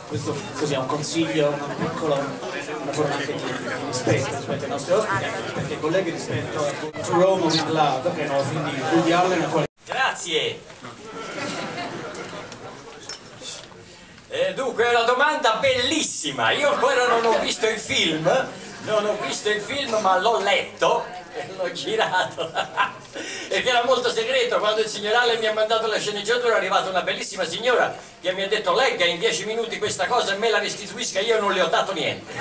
Questo così è un consiglio, una forma anche di rispetto ai nostri ospiti, perché i colleghi rispetto a To Rome with Love, che è un nuovo film di Woody Allen. Grazie! Dunque è una domanda bellissima, io ancora non ho visto il film, ma l'ho letto e l'ho girato perché era molto segreto. Quando il signor Alec mi ha mandato la sceneggiatura è arrivata una bellissima signora che mi ha detto: legga in 10 minuti questa cosa e me la restituisca. Io non le ho dato niente,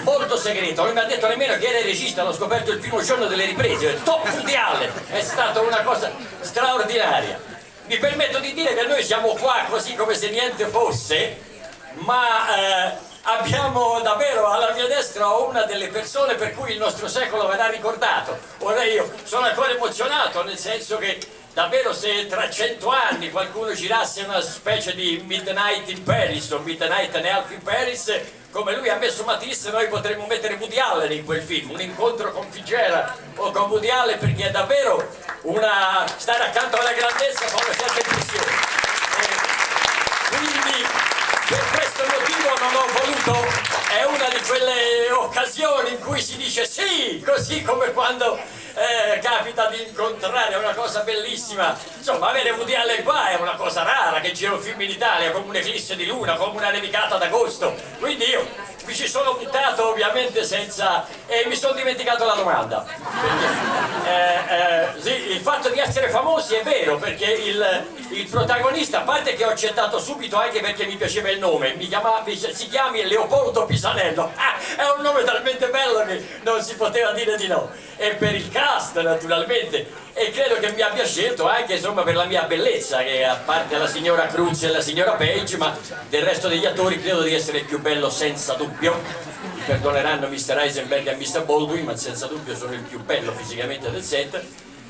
molto segreto. Non mi ha detto nemmeno chi era il regista, l'ho scoperto il primo giorno delle riprese. Top Woody Allen, è stata una cosa straordinaria. Mi permetto di dire che noi siamo qua così come se niente fosse, ma abbiamo davvero alla mia destra una delle persone per cui il nostro secolo verrà ricordato. Ora io sono ancora emozionato, nel senso che davvero se tra 100 anni qualcuno girasse una specie di Midnight in Paris o Midnight and a Half in Paris, come lui ha messo Matisse, noi potremmo mettere Woody Allen in quel film, un incontro con Figera o con Woody Allen, perché è davvero stare accanto alla grandezza fa una certa impressione. Quindi per questo motivo non ho voluto, è una di quelle occasioni in cui si dice sì, così come quando capita di incontrare, è una cosa bellissima. Insomma, avere Woody Allen qua è una cosa rara, che gira un film in Italia come un'eclisse di luna, come una nevicata d'agosto. Quindi io mi ci sono buttato ovviamente senza... e mi sono dimenticato la domanda. Perché, sì, il fatto di essere famosi è vero, perché il protagonista, a parte che ho accettato subito anche perché mi piaceva il nome, si chiami Leopoldo Pisanello, è un nome talmente bello che non si poteva dire di no, e per il cast naturalmente, e credo che mi abbia scelto anche insomma per la mia bellezza, che a parte la signora Cruz e la signora Page, ma del resto degli attori credo di essere il più bello senza dubbio. Mi perdoneranno Mr. Eisenberg e Mr. Baldwin, ma senza dubbio sono il più bello fisicamente del set.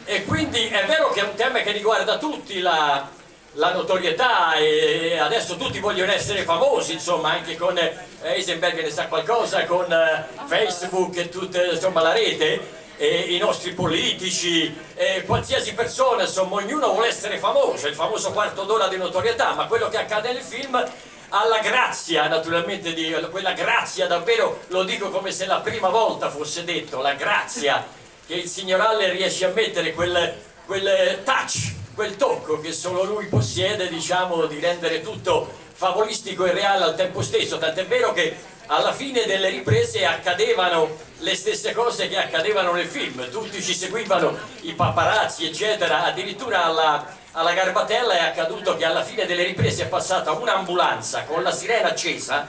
E quindi è vero che è un tema che riguarda tutti, la notorietà, e adesso tutti vogliono essere famosi, insomma, anche con Eisenberg ne sa qualcosa, con Facebook e tutta insomma la rete, e i nostri politici, qualsiasi persona, insomma ognuno vuole essere famoso, il famoso quarto d'ora di notorietà. Ma quello che accade nel film ha la grazia, naturalmente, di quella grazia, davvero lo dico come se la prima volta fosse detto, la grazia che il signor Allen riesce a mettere, quel touch, quel tocco che solo lui possiede, diciamo, di rendere tutto favolistico e reale al tempo stesso. Tant'è vero che alla fine delle riprese accadevano le stesse cose che accadevano nel film, tutti ci seguivano, i paparazzi eccetera. Addirittura alla Garbatella è accaduto che alla fine delle riprese è passata un'ambulanza con la sirena accesa,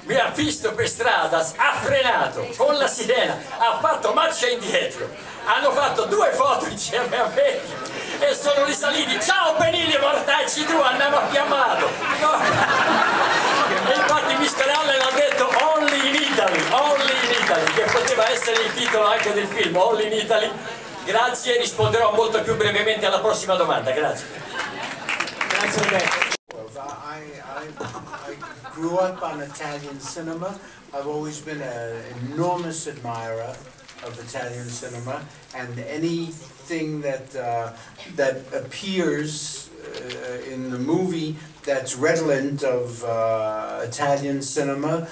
mi ha visto per strada, ha frenato con la sirena, ha fatto marcia indietro, hanno fatto 2 foto insieme a me e sono risaliti. Ciao Benigni, mortacci tu, andiamo chiamato. E infatti Mr. Allen ha detto Only in Italy, che poteva essere il titolo anche del film, Only in Italy. Grazie, risponderò molto più brevemente alla prossima domanda. Grazie. Grazie Roberto. I grew up on Italian cinema. I've always been an enormous admirer of Italian cinema, and anything that appears in the movie that's redolent of Italian cinema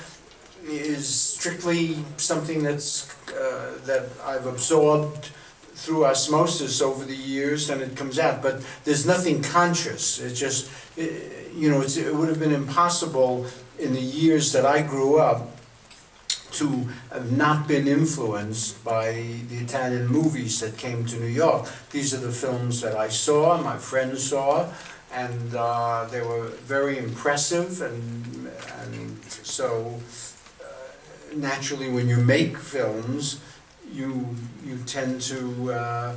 is strictly something that I've absorbed through osmosis over the years, and it comes out, but there's nothing conscious. It's just, you know, it would have been impossible in the years that I grew up to have not been influenced by the Italian movies that came to New York. These are the films that I saw, my friends saw, and they were very impressive, and so naturally when you make films, you tend to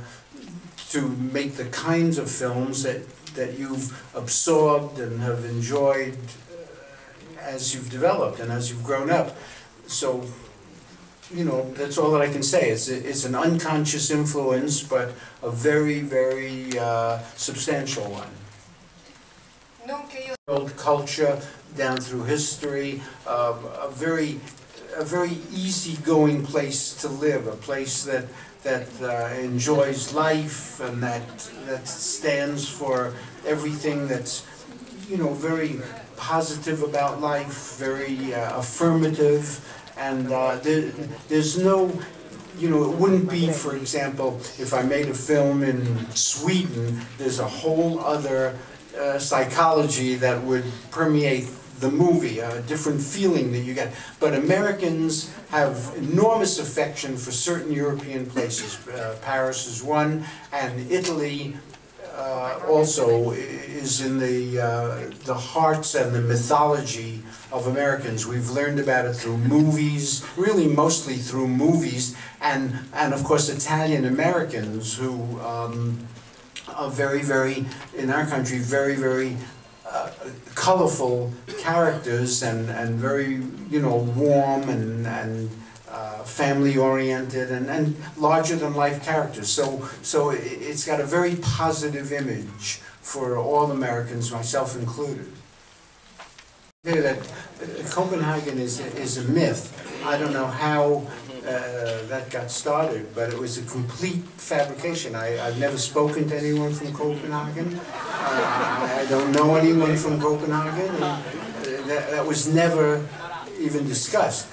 make the kinds of films that you've absorbed and have enjoyed as you've developed and as you've grown up. So, you know, that's all that I can say. It's an unconscious influence, but a very, very substantial one. Old culture down through history, a very easygoing place to live, a place that enjoys life and that stands for everything that's, you know, very positive about life, very affirmative, and there's no, you know, it wouldn't be, for example, if I made a film in Sweden, there's a whole other psychology that would permeate the movie, a different feeling that you get. But Americans have enormous affection for certain European places. Paris is one, and Italy also is in the hearts and the mythology of Americans. We've learned about it through movies, really mostly through movies, and of course Italian Americans who are very, very, in our country, very, very colorful characters and very, you know, warm and family-oriented and larger-than-life characters. So it's got a very positive image for all Americans, myself included. That Copenhagen is a myth. I don't know how that got started, but it was a complete fabrication. I've never spoken to anyone from Copenhagen. I don't know anyone from Copenhagen. That was never even discussed.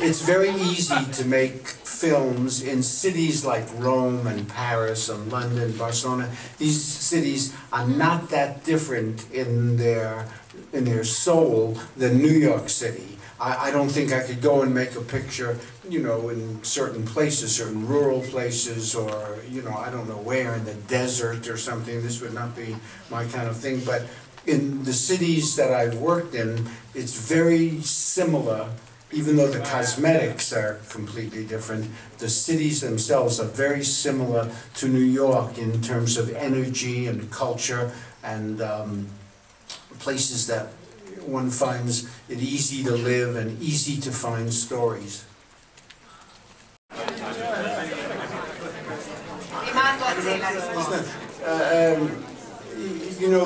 It's very easy to make films in cities like Rome and Paris and London, Barcelona. These cities are not that different in their soul than New York City. I don't think I could go and make a picture, you know, in certain places, certain rural places, or, you know, I don't know where, in the desert or something. This would not be my kind of thing. But in the cities that I've worked in, it's very similar. Even though the cosmetics are completely different, the cities themselves are very similar to New York in terms of energy and culture and places that one finds it easy to live and easy to find stories. You know,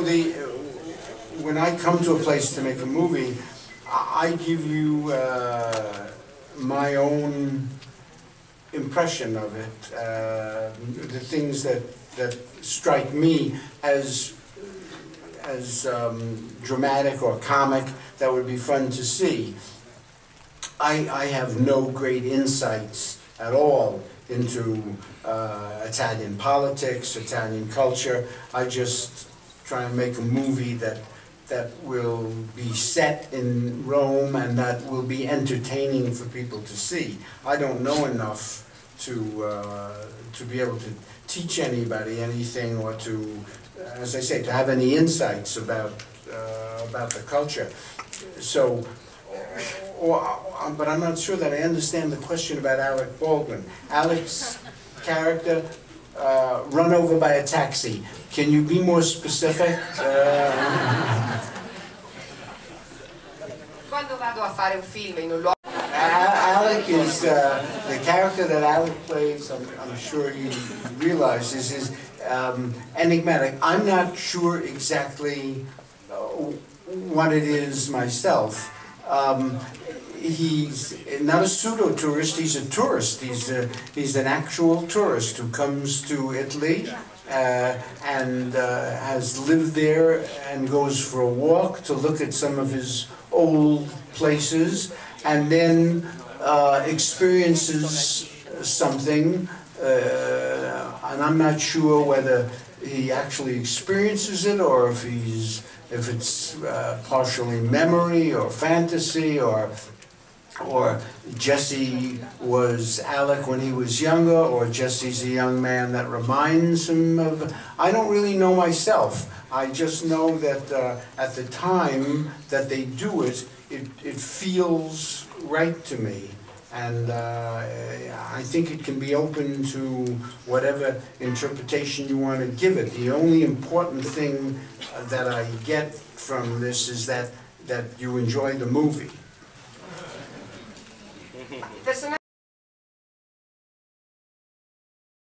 when I come to a place to make a movie, I give you my own impression of it, the things that strike me as dramatic or comic that would be fun to see. I have no great insights at all into Italian politics, Italian culture. I just try and make a movie that will be set in Rome and that will be entertaining for people to see. I don't know enough to be able to teach anybody anything or to, as I say, to have any insights about the culture. So, but I'm not sure that I understand the question about Alec Baldwin. Alec's character, run over by a taxi. Can you be more specific? Quando vado a fare un film in un luogo... Alec is, the character that Alec plays, I'm sure you realize, is enigmatic. I'm not sure exactly what it is myself. He's not a pseudo-tourist, he's a tourist. He's an actual tourist who comes to Italy and has lived there and goes for a walk to look at some of his old places and then experiences something, and I'm not sure whether he actually experiences it or if it's partially memory or fantasy or Jesse was Alec when he was younger, or Jesse's a young man that reminds him of... I don't really know myself. I just know that at the time that they do it, it feels right to me. And I think it can be open to whatever interpretation you want to give it. The only important thing that I get from this is that you enjoy the movie.